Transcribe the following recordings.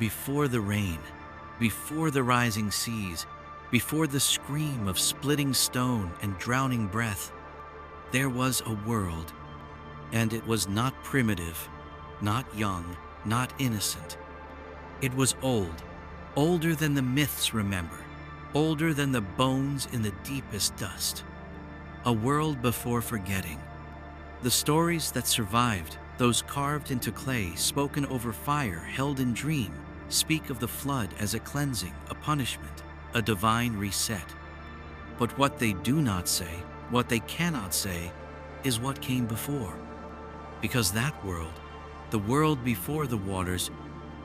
Before the rain, before the rising seas, before the scream of splitting stone and drowning breath, there was a world, and it was not primitive, not young, not innocent. It was old, older than the myths remember, older than the bones in the deepest dust. A world before forgetting. The stories that survived, those carved into clay, spoken over fire, held in dream, speak of the flood as a cleansing, a punishment, a divine reset. But what they do not say, what they cannot say, is what came before. Because that world, the world before the waters,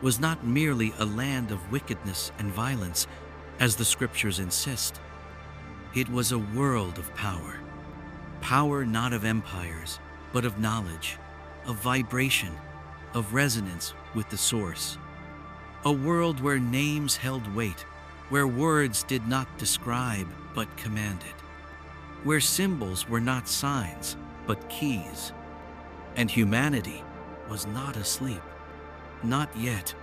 was not merely a land of wickedness and violence, as the scriptures insist. It was a world of power. Power not of empires, but of knowledge, of vibration, of resonance with the source. A world where names held weight, where words did not describe but commanded, where symbols were not signs but keys. And humanity was not asleep. Not yet.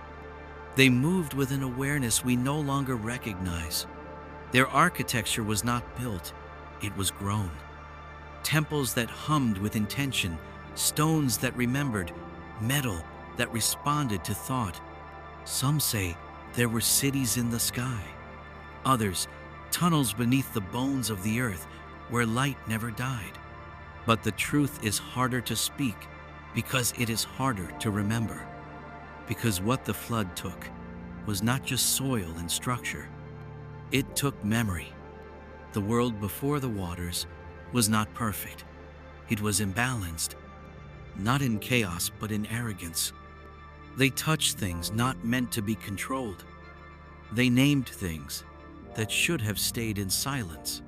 They moved with an awareness we no longer recognize. Their architecture was not built, it was grown. Temples that hummed with intention, stones that remembered, metal that responded to thought. Some say there were cities in the sky. Others, tunnels beneath the bones of the earth where light never died. But the truth is harder to speak because it is harder to remember. Because what the flood took was not just soil and structure. It took memory. The world before the waters was not perfect. It was imbalanced, not in chaos but in arrogance. They touched things not meant to be controlled. They named things that should have stayed in silence.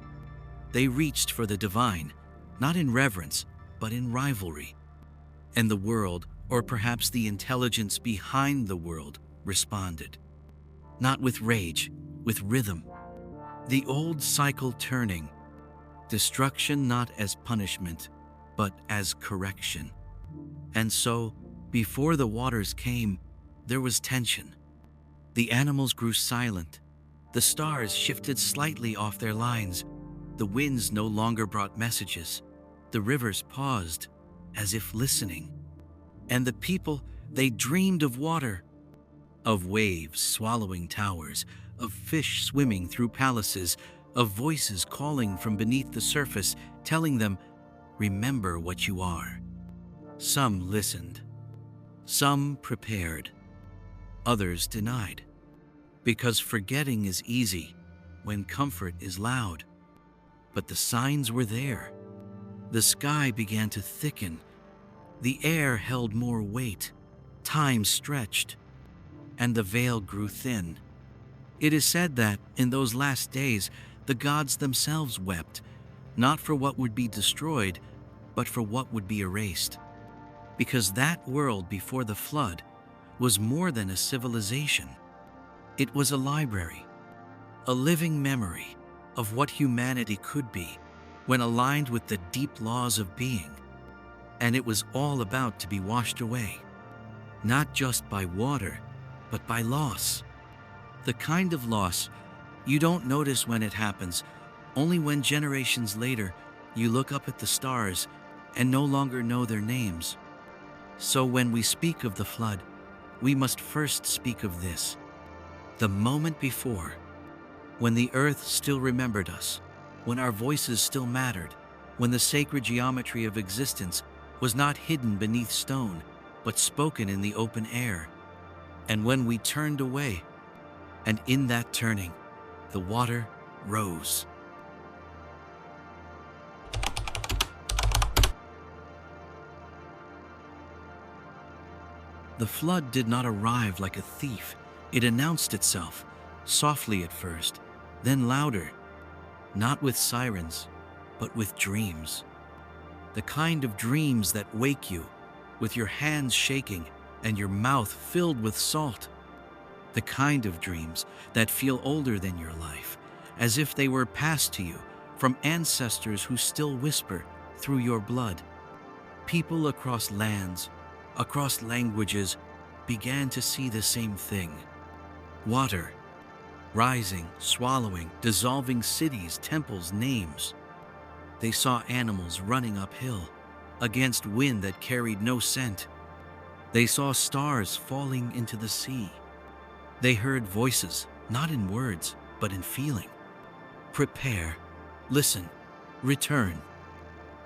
They reached for the divine, not in reverence, but in rivalry. And the world, or perhaps the intelligence behind the world, responded. Not with rage, with rhythm. The old cycle turning. Destruction not as punishment, but as correction. And so, before the waters came, there was tension. The animals grew silent. The stars shifted slightly off their lines. The winds no longer brought messages. The rivers paused, as if listening. And the people, they dreamed of water, of waves swallowing towers, of fish swimming through palaces, of voices calling from beneath the surface, telling them, remember what you are. Some listened. Some prepared. Others denied. Because forgetting is easy when comfort is loud. But the signs were there. The sky began to thicken. The air held more weight. Time stretched. And the veil grew thin. It is said that, in those last days, the gods themselves wept, not for what would be destroyed, but for what would be erased. Because that world before the flood was more than a civilization. It was a library, a living memory of what humanity could be when aligned with the deep laws of being. And it was all about to be washed away, not just by water, but by loss. The kind of loss you don't notice when it happens, only when generations later you look up at the stars and no longer know their names. So when we speak of the flood, we must first speak of this. The moment before, when the earth still remembered us, when our voices still mattered, when the sacred geometry of existence was not hidden beneath stone, but spoken in the open air. And when we turned away, and in that turning, the water rose. The flood did not arrive like a thief. It announced itself, softly at first, then louder, not with sirens, but with dreams. The kind of dreams that wake you, with your hands shaking and your mouth filled with salt. The kind of dreams that feel older than your life, as if they were passed to you from ancestors who still whisper through your blood. People across lands, across languages, began to see the same thing. Water, rising, swallowing, dissolving cities, temples, names. They saw animals running uphill, against wind that carried no scent. They saw stars falling into the sea. They heard voices, not in words, but in feeling. Prepare, listen, return.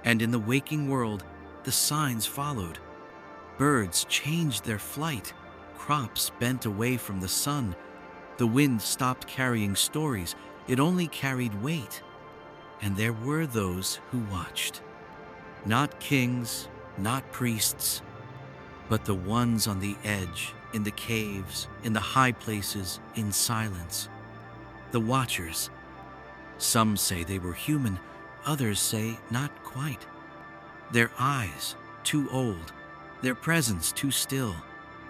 And in the waking world, the signs followed. Birds changed their flight. Crops bent away from the sun. The wind stopped carrying stories. It only carried weight. And there were those who watched. Not kings, not priests, but the ones on the edge, in the caves, in the high places, in silence. The watchers. Some say they were human, others say not quite. Their eyes, too old, their presence too still.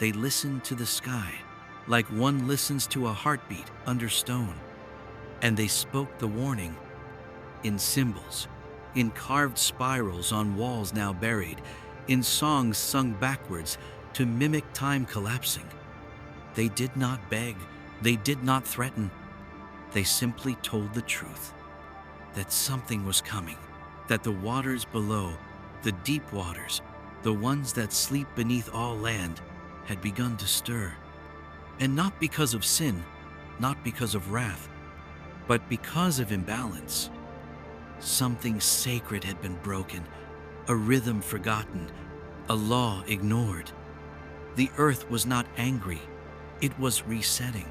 They listened to the sky, like one listens to a heartbeat under stone. And they spoke the warning in symbols, in carved spirals on walls now buried, in songs sung backwards to mimic time collapsing. They did not beg, they did not threaten. They simply told the truth, that something was coming, that the waters below, the deep waters, the ones that sleep beneath all land, had begun to stir. And not because of sin, not because of wrath, but because of imbalance. Something sacred had been broken, a rhythm forgotten, a law ignored. The earth was not angry, it was resetting.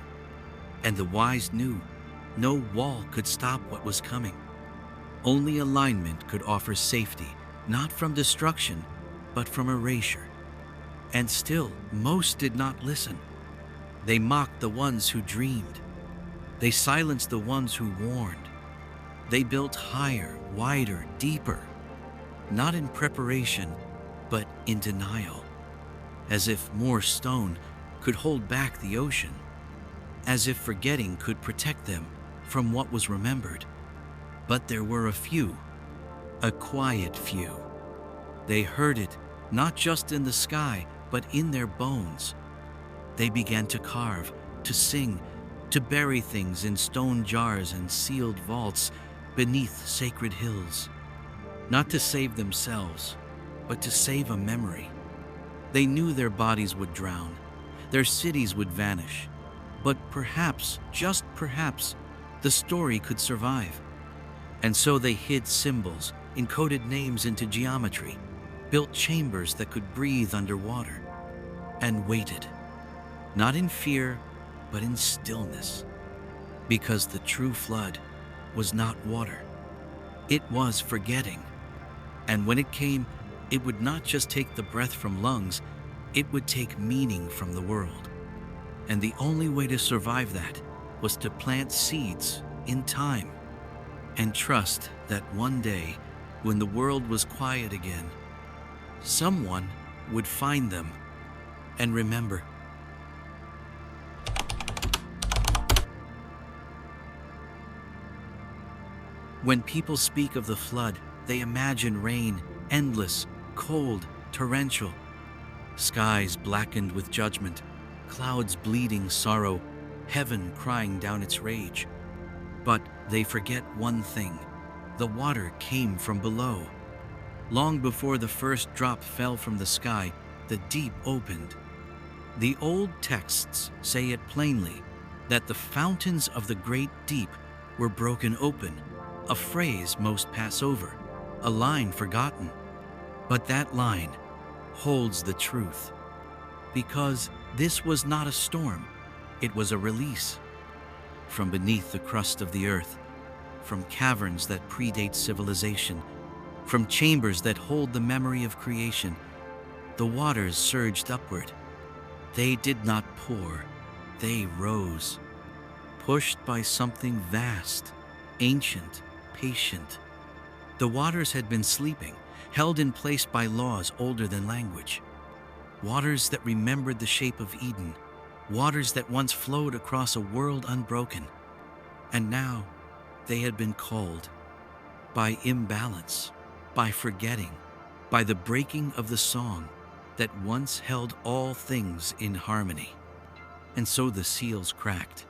And the wise knew no wall could stop what was coming. Only alignment could offer safety, not from destruction, but from erasure. And still, most did not listen. They mocked the ones who dreamed. They silenced the ones who warned. They built higher, wider, deeper, not in preparation, but in denial, as if more stone could hold back the ocean, as if forgetting could protect them from what was remembered. But there were a few, a quiet few. They heard it, not just in the sky, but in their bones. They began to carve, to sing, to bury things in stone jars and sealed vaults beneath sacred hills, not to save themselves, but to save a memory. They knew their bodies would drown, their cities would vanish, but perhaps, just perhaps, the story could survive. And so they hid symbols, encoded names into geometry, built chambers that could breathe underwater, and waited, not in fear, but in stillness, because the true flood was not water. It was forgetting. And when it came, it would not just take the breath from lungs, it would take meaning from the world. And the only way to survive that was to plant seeds in time and trust that one day, when the world was quiet again, someone would find them and remember. When people speak of the flood, they imagine rain, endless, cold, torrential, skies blackened with judgment, clouds bleeding sorrow, heaven crying down its rage. But they forget one thing: the water came from below. Long before the first drop fell from the sky, the deep opened. The old texts say it plainly, that the fountains of the great deep were broken open, a phrase most pass over, a line forgotten. But that line holds the truth, because this was not a storm, it was a release. From beneath the crust of the earth, from caverns that predate civilization, from chambers that hold the memory of creation, the waters surged upward. They did not pour, they rose, pushed by something vast, ancient, patient. The waters had been sleeping, held in place by laws older than language. Waters that remembered the shape of Eden, waters that once flowed across a world unbroken. And now they had been called by imbalance, by forgetting, by the breaking of the song that once held all things in harmony. And so the seals cracked.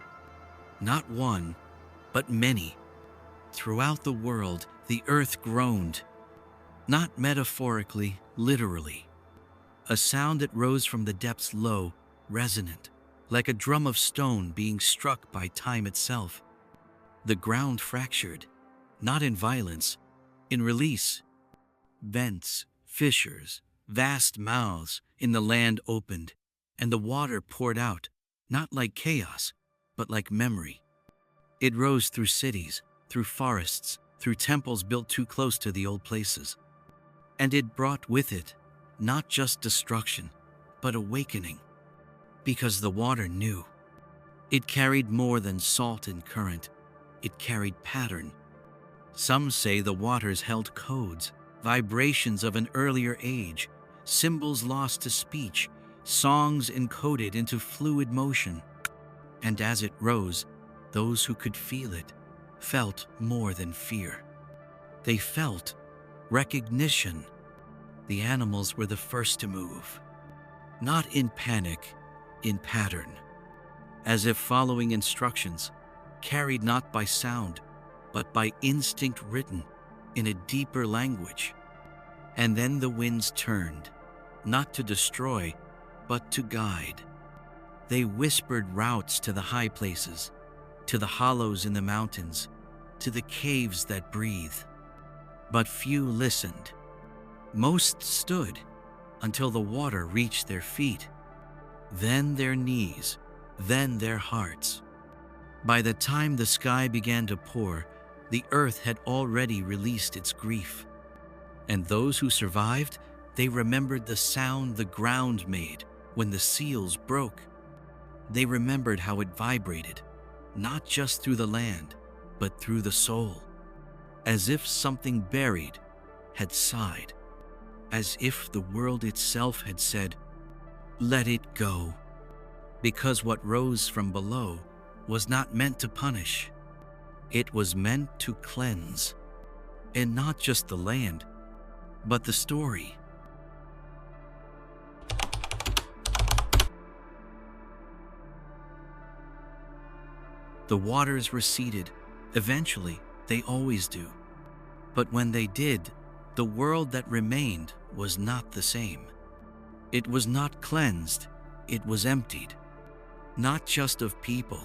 Not one, but many. Throughout the world, the earth groaned. Not metaphorically, literally. A sound that rose from the depths low, resonant, like a drum of stone being struck by time itself. The ground fractured, not in violence, in release. Vents, fissures, vast mouths in the land opened, and the water poured out, not like chaos, but like memory. It rose through cities, through forests, through temples built too close to the old places. And it brought with it not just destruction, but awakening. Because the water knew. It carried more than salt and current. It carried pattern. Some say the waters held codes, vibrations of an earlier age, symbols lost to speech, songs encoded into fluid motion. And as it rose, those who could feel it felt more than fear. They felt recognition. The animals were the first to move. Not in panic, in pattern. As if following instructions, carried not by sound, but by instinct written in a deeper language. And then the winds turned, not to destroy, but to guide. They whispered routes to the high places, to the hollows in the mountains, to the caves that breathe. But few listened. Most stood until the water reached their feet, then their knees, then their hearts. By the time the sky began to pour, the earth had already released its grief. And those who survived, they remembered the sound the ground made when the seals broke. They remembered how it vibrated, not just through the land, but through the soul, as if something buried had sighed, as if the world itself had said, "Let it go." Because what rose from below was not meant to punish. It was meant to cleanse. And not just the land, but the story. The waters receded. Eventually, they always do. But when they did, the world that remained was not the same. It was not cleansed, it was emptied. Not just of people,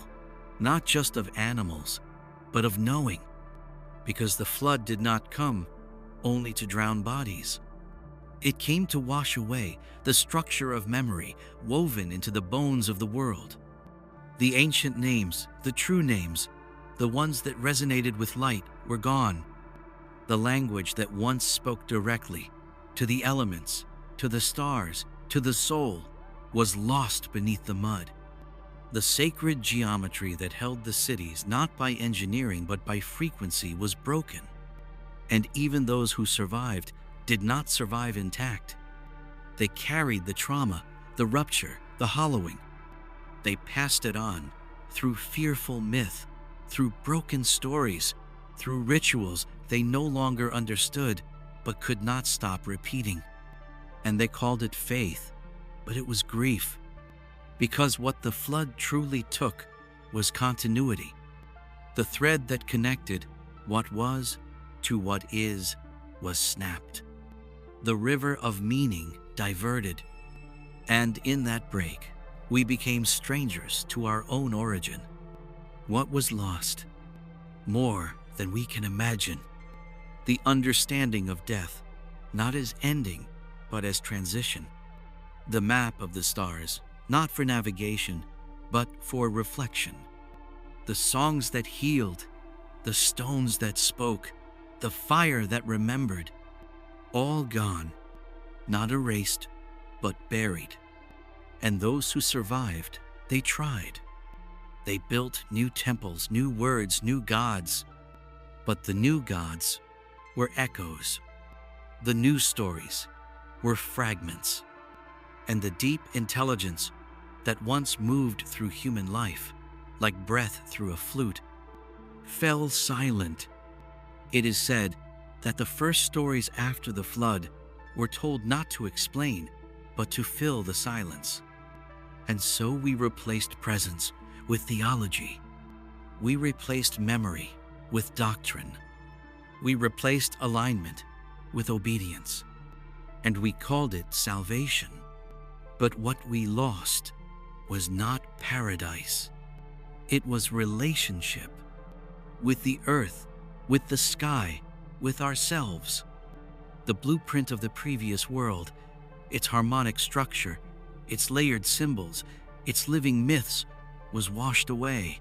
not just of animals, but of knowing. Because the flood did not come only to drown bodies. It came to wash away the structure of memory woven into the bones of the world. The ancient names, the true names, the ones that resonated with light, were gone. The language that once spoke directly to the elements, to the stars, to the soul, was lost beneath the mud. The sacred geometry that held the cities not by engineering but by frequency was broken. And even those who survived did not survive intact. They carried the trauma, the rupture, the hollowing. They passed it on through fearful myth, through broken stories, through rituals they no longer understood but could not stop repeating. And they called it faith, but it was grief. Because what the flood truly took was continuity. The thread that connected what was to what is was snapped. The river of meaning diverted. And in that break, we became strangers to our own origin. What was lost? More than we can imagine. The understanding of death, not as ending, but as transition. The map of the stars, not for navigation, but for reflection. The songs that healed, the stones that spoke, the fire that remembered, all gone, not erased, but buried. And those who survived, they tried. They built new temples, new words, new gods. But the new gods were echoes. The new stories were fragments. And the deep intelligence that once moved through human life, like breath through a flute, fell silent. It is said that the first stories after the flood were told not to explain, but to fill the silence. And so we replaced presence with theology. We replaced memory with doctrine. We replaced alignment with obedience. And we called it salvation. But what we lost was not paradise. It was relationship with the earth, with the sky, with ourselves. The blueprint of the previous world, its harmonic structure, its layered symbols, its living myths, was washed away.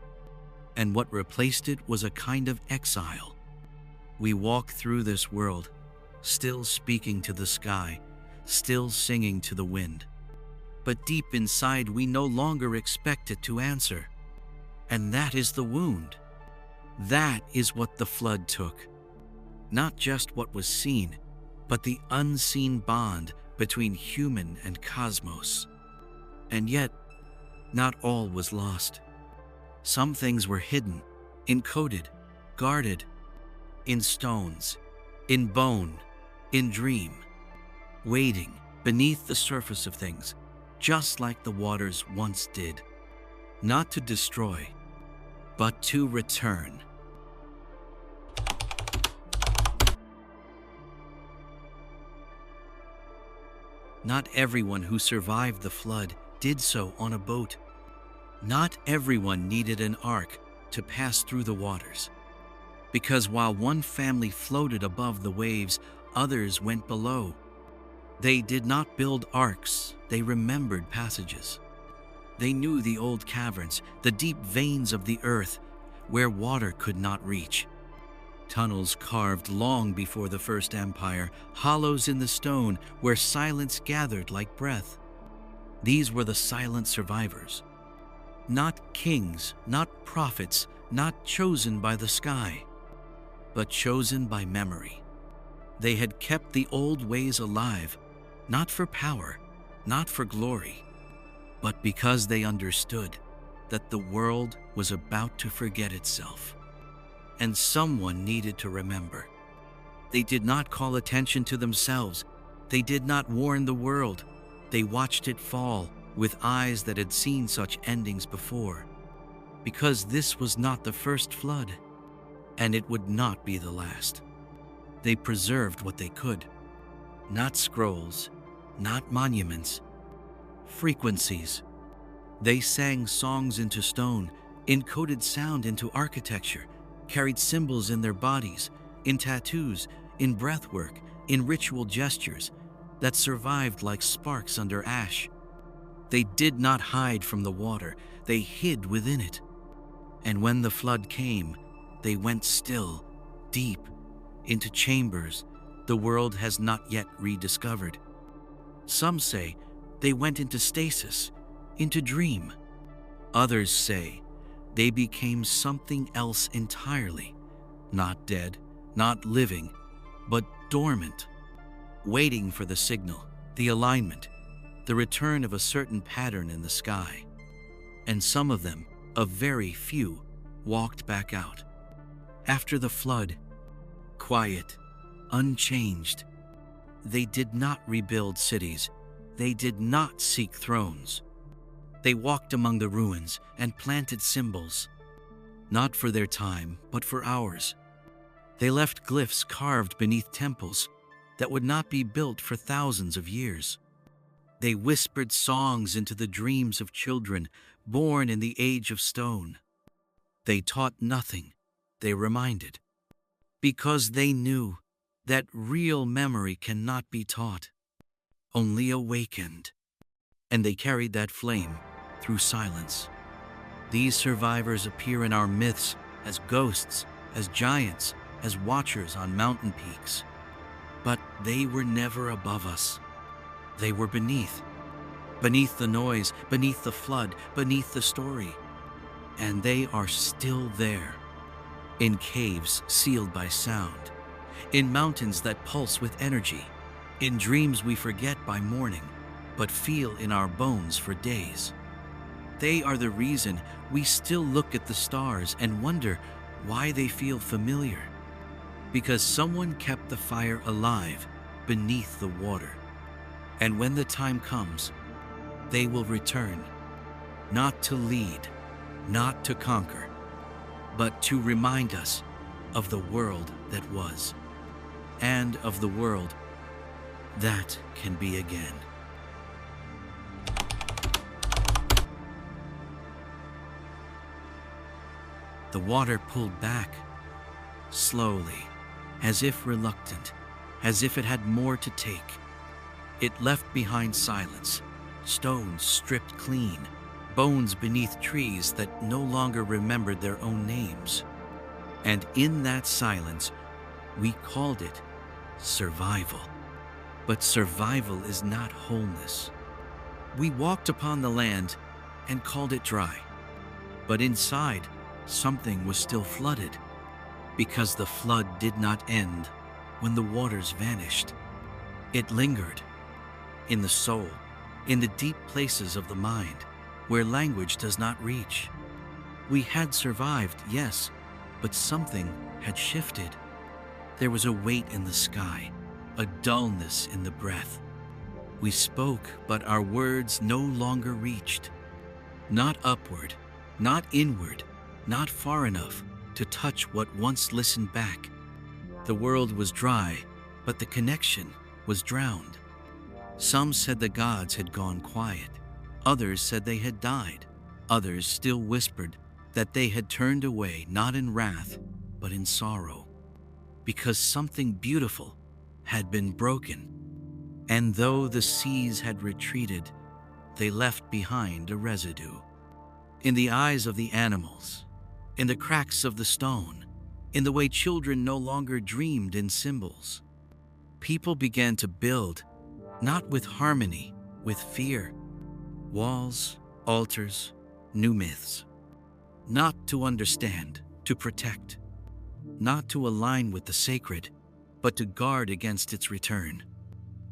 And what replaced it was a kind of exile. We walk through this world, still speaking to the sky, still singing to the wind. But deep inside, we no longer expect it to answer. And that is the wound. That is what the flood took. Not just what was seen, but the unseen bond between human and cosmos. And yet, not all was lost. Some things were hidden, encoded, guarded, in stones, in bone, in dream, waiting beneath the surface of things, just like the waters once did, not to destroy, but to return. Not everyone who survived the flood did so on a boat. Not everyone needed an ark to pass through the waters. Because while one family floated above the waves, others went below. They did not build arks, they remembered passages. They knew the old caverns, the deep veins of the earth, where water could not reach. Tunnels carved long before the First Empire, hollows in the stone where silence gathered like breath. These were the silent survivors. Not kings, not prophets, not chosen by the sky, but chosen by memory. They had kept the old ways alive, not for power, not for glory, but because they understood that the world was about to forget itself. And someone needed to remember. They did not call attention to themselves. They did not warn the world. They watched it fall with eyes that had seen such endings before. Because this was not the first flood, and it would not be the last. They preserved what they could. Not scrolls, not monuments, frequencies. They sang songs into stone, encoded sound into architecture, carried symbols in their bodies, in tattoos, in breathwork, in ritual gestures that survived like sparks under ash. They did not hide from the water, they hid within it. And when the flood came, they went still, deep, into chambers the world has not yet rediscovered. Some say they went into stasis, into dream. Others say they became something else entirely, not dead, not living, but dormant, waiting for the signal, the alignment, the return of a certain pattern in the sky. And some of them, a very few, walked back out. After the flood, quiet, unchanged. They did not rebuild cities. They did not seek thrones. They walked among the ruins and planted symbols, not for their time, but for ours. They left glyphs carved beneath temples that would not be built for thousands of years. They whispered songs into the dreams of children born in the age of stone. They taught nothing, they reminded, because they knew that real memory cannot be taught, only awakened. And they carried that flame through silence. These survivors appear in our myths as ghosts, as giants, as watchers on mountain peaks. But they were never above us. They were beneath the noise, beneath the flood, beneath the story. And they are still there, in caves sealed by sound, in mountains that pulse with energy, in dreams we forget by morning, but feel in our bones for days. They are the reason we still look at the stars and wonder why they feel familiar. Because someone kept the fire alive beneath the water. And when the time comes, they will return, not to lead, not to conquer, but to remind us of the world that was, and of the world that can be again. The water pulled back, slowly, as if reluctant, as if it had more to take. It left behind silence, stones stripped clean, bones beneath trees that no longer remembered their own names. And in that silence, we called it survival. But survival is not wholeness. We walked upon the land and called it dry. But inside, something was still flooded, because the flood did not end when the waters vanished. It lingered in the soul, in the deep places of the mind, where language does not reach. We had survived, yes, but something had shifted. There was a weight in the sky, a dullness in the breath. We spoke, but our words no longer reached. Not upward, not inward, not far enough to touch what once listened back. The world was dry, but the connection was drowned. Some said the gods had gone quiet. Others said they had died. Others still whispered that they had turned away, not in wrath, but in sorrow, because something beautiful had been broken. And though the seas had retreated, they left behind a residue. In the eyes of the animals, in the cracks of the stone, in the way children no longer dreamed in symbols. People began to build, not with harmony, with fear. Walls, altars, new myths. Not to understand, to protect. Not to align with the sacred, but to guard against its return.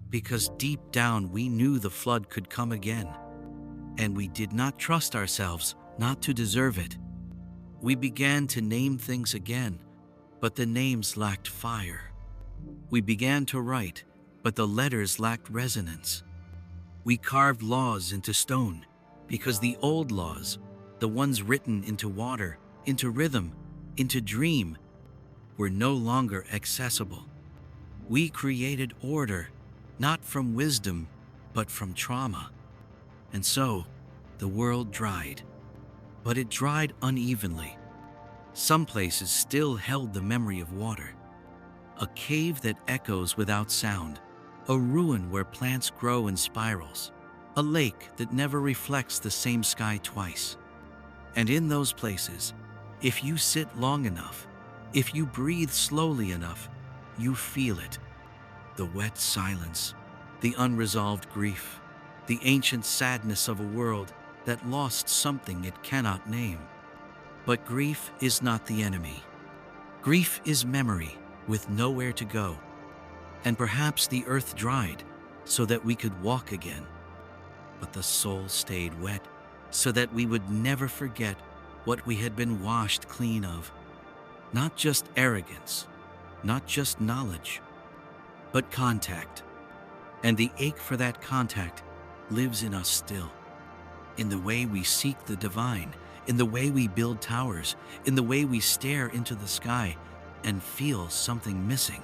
Because deep down we knew the flood could come again, and we did not trust ourselves not to deserve it. We began to name things again, but the names lacked fire. We began to write, but the letters lacked resonance. We carved laws into stone, because the old laws, the ones written into water, into rhythm, into dream, were no longer accessible. We created order, not from wisdom, but from trauma. And so, the world dried. But it dried unevenly. Some places still held the memory of water. A cave that echoes without sound. A ruin where plants grow in spirals. A lake that never reflects the same sky twice. And in those places, if you sit long enough, if you breathe slowly enough, you feel it. The wet silence, the unresolved grief, the ancient sadness of a world that lost something it cannot name. But grief is not the enemy. Grief is memory with nowhere to go. And perhaps the earth dried so that we could walk again. But the soul stayed wet so that we would never forget what we had been washed clean of. Not just arrogance, not just knowledge, but contact. And the ache for that contact lives in us still. In the way we seek the divine, in the way we build towers, in the way we stare into the sky and feel something missing.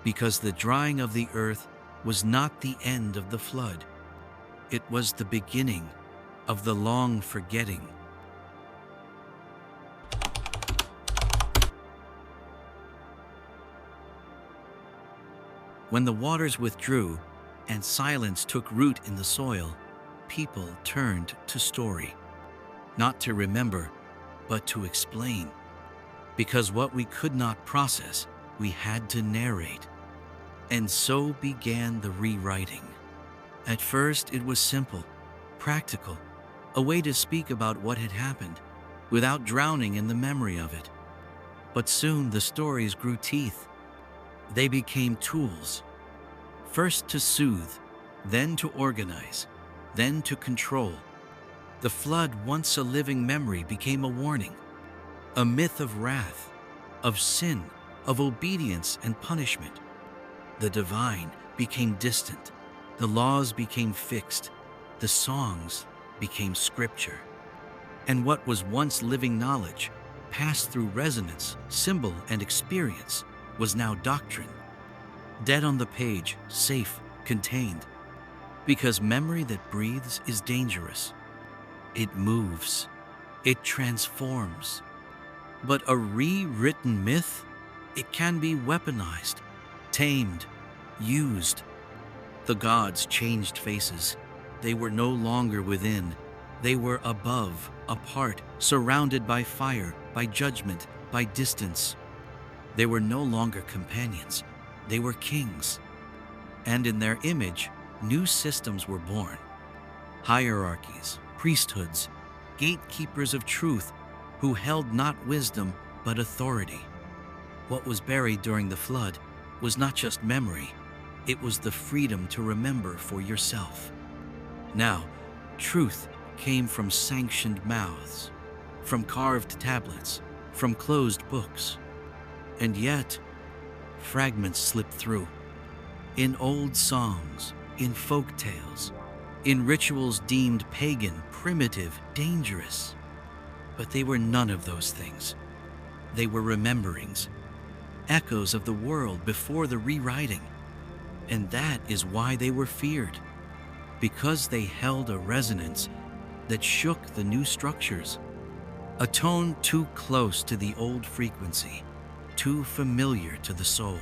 Because the drying of the earth was not the end of the flood. It was the beginning of the long forgetting. When the waters withdrew and silence took root in the soil, people turned to story. Not to remember, but to explain. Because what we could not process, we had to narrate. And so began the rewriting. At first, it was simple, practical, a way to speak about what had happened, without drowning in the memory of it. But soon the stories grew teeth. They became tools, first to soothe, then to organize, then to control. The flood, once a living memory, became a warning, a myth of wrath, of sin, of obedience and punishment. The divine became distant, the laws became fixed, the songs became scripture. And what was once living knowledge, passed through resonance, symbol, and experience, was now doctrine, dead on the page, safe, contained. Because memory that breathes is dangerous. It moves. It transforms. But a rewritten myth, it can be weaponized, tamed, used. The gods changed faces. They were no longer within. They were above, apart, surrounded by fire, by judgment, by distance. They were no longer companions. They were kings. And in their image, new systems were born. Hierarchies, priesthoods, gatekeepers of truth who held not wisdom but authority. What was buried during the flood was not just memory, it was the freedom to remember for yourself. Now, truth came from sanctioned mouths, from carved tablets, from closed books. And yet, fragments slipped through. In old songs, in folk tales, in rituals deemed pagan, primitive, dangerous. But they were none of those things. They were rememberings, echoes of the world before the rewriting. And that is why they were feared, because they held a resonance that shook the new structures, a tone too close to the old frequency, too familiar to the soul.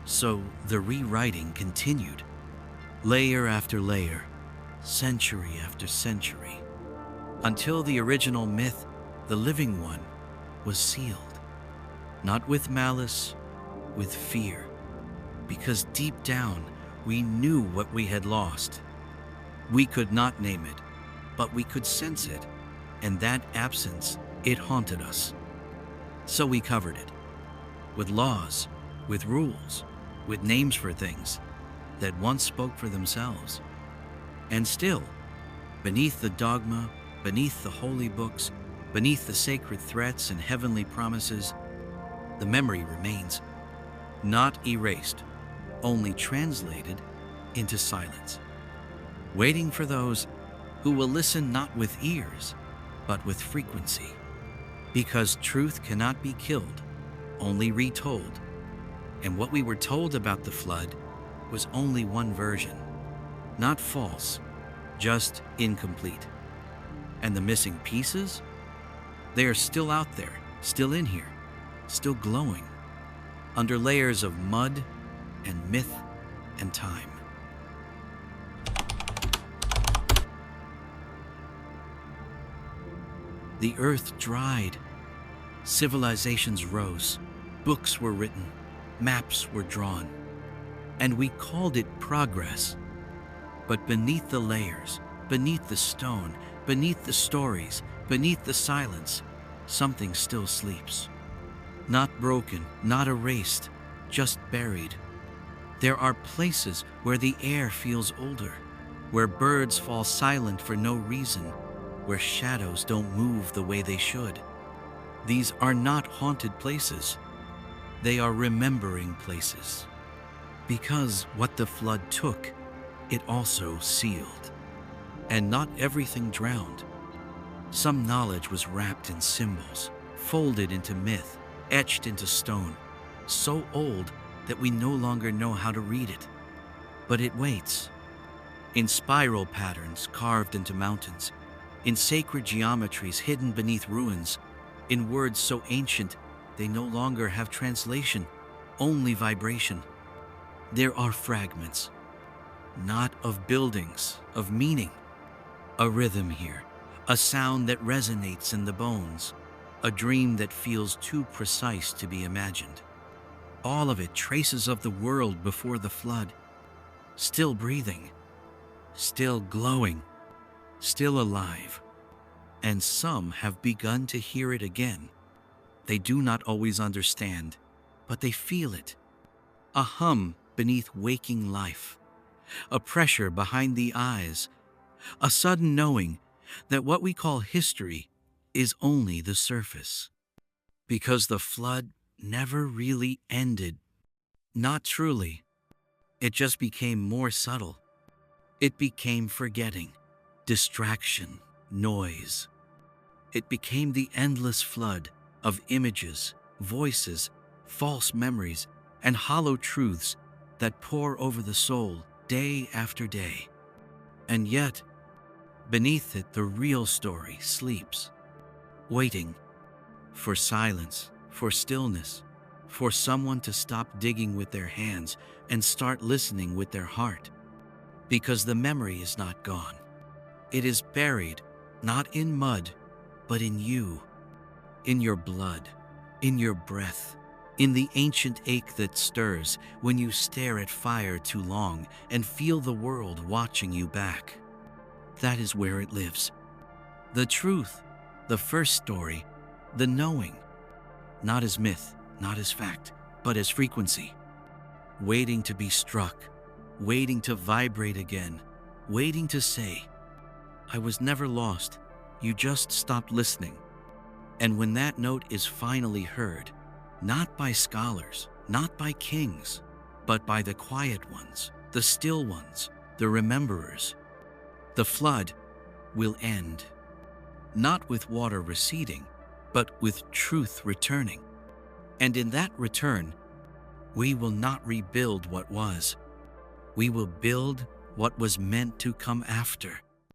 So the rewriting continued, layer after layer, century after century, until the original myth, the living one, was sealed, not with malice, with fear, because deep down we knew what we had lost. We could not name it, but we could sense it, and that absence, it haunted us. So we covered it, with laws, with rules, with names for things that once spoke for themselves. And still, beneath the dogma, beneath the holy books, beneath the sacred threats and heavenly promises, the memory remains, not erased, only translated into silence, waiting for those who will listen not with ears, but with frequency. Because truth cannot be killed, only retold. And what we were told about the flood was only one version, not false, just incomplete. And the missing pieces? They are still out there, still in here, still glowing, under layers of mud and myth and time. The earth dried, civilizations rose, books were written, maps were drawn, and we called it progress. But beneath the layers, beneath the stone, beneath the stories, beneath the silence, something still sleeps. Not broken, not erased, just buried. There are places where the air feels older, where birds fall silent for no reason, where shadows don't move the way they should. These are not haunted places. They are remembering places. Because what the flood took, it also sealed. And not everything drowned. Some knowledge was wrapped in symbols, folded into myth, etched into stone, so old that we no longer know how to read it. But it waits, in spiral patterns carved into mountains, in sacred geometries hidden beneath ruins, in words so ancient they no longer have translation, only vibration. There are fragments, not of buildings, of meaning. A rhythm here, a sound that resonates in the bones, a dream that feels too precise to be imagined. All of it traces of the world before the flood, still breathing, still glowing, still alive. And some have begun to hear it again. They do not always understand, but they feel it. A hum beneath waking life, a pressure behind the eyes, a sudden knowing that what we call history is only the surface. Because the flood never really ended. Not truly. It just became more subtle. It became forgetting, distraction, noise. It became the endless flood of images, voices, false memories, and hollow truths that pour over the soul day after day. And yet, beneath it, the real story sleeps, waiting for silence, for stillness, for someone to stop digging with their hands and start listening with their heart. Because the memory is not gone. It is buried, not in mud, but in you, in your blood, in your breath, in the ancient ache that stirs when you stare at fire too long and feel the world watching you back. That is where it lives. The truth, the first story, the knowing, not as myth, not as fact, but as frequency. Waiting to be struck, waiting to vibrate again, waiting to say, I was never lost, you just stopped listening. And when that note is finally heard, not by scholars, not by kings, but by the quiet ones, the still ones, the rememberers, the flood will end. Not with water receding, but with truth returning. And in that return, we will not rebuild what was. We will build what was meant to come after.